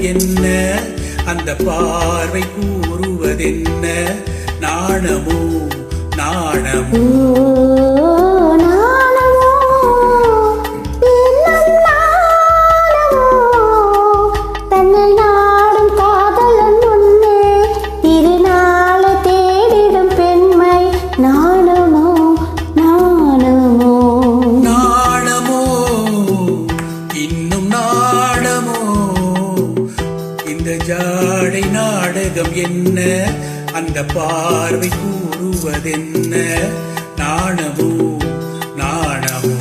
என்ன அந்த பார்வை கூறுவதென்ன நாணமோ நாணமோ ஜாடை நாடகம் என்ன அந்த பார்வை கூறுவதென்ன நாணமோ நாணமோ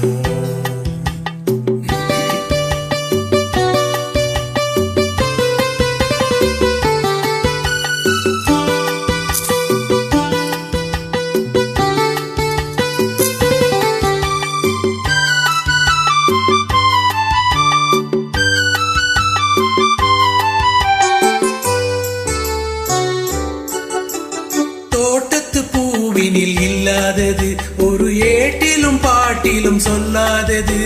பூவினில் இல்லாதது ஒரு ஏட்டிலும் பாட்டிலும் சொல்லாதது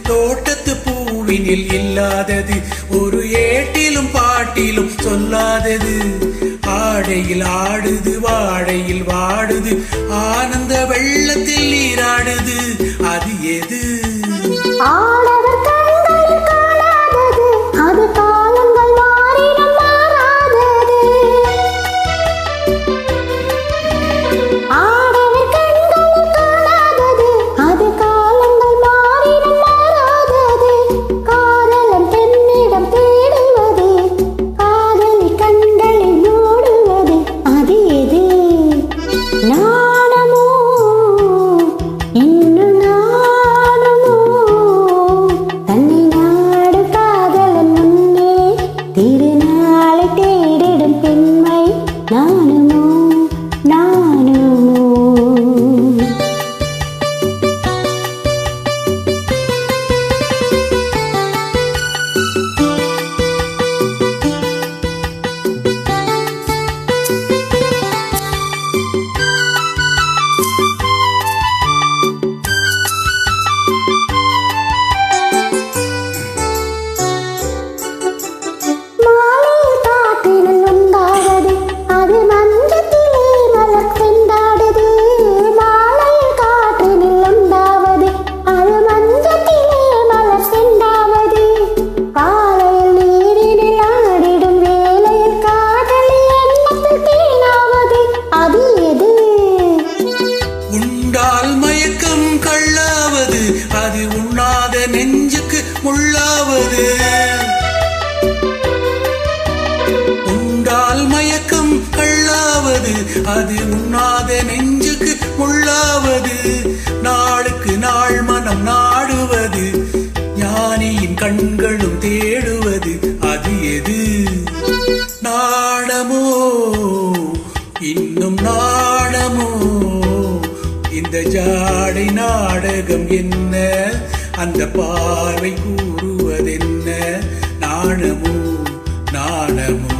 தோட்டத்து பூவினில் இல்லாதது ஒரு ஏட்டிலும் பாட்டிலும் சொல்லாதது ஆடையில் ஆடுது வாடையில் வாடுது ஆனந்த வெள்ளத்தில் நீராடுது அது எது அது உண்ணாத நெஞ்சுக்கு முள்ளாவது உண்டால் மயக்கம் கள்ளாவது அது உண்ணாத நெஞ்சுக்கு முள்ளாவது நாளுக்கு நாள் மனம் நாடுவது ஞானியின் கண்களும் தேடுவது அது எது நாணமோ இன்னும் நாணமோ இந்த ஜாடை நாடகம் என்ன அந்த பார்வை கூறுவதென்ன நாணமோ நாணமோ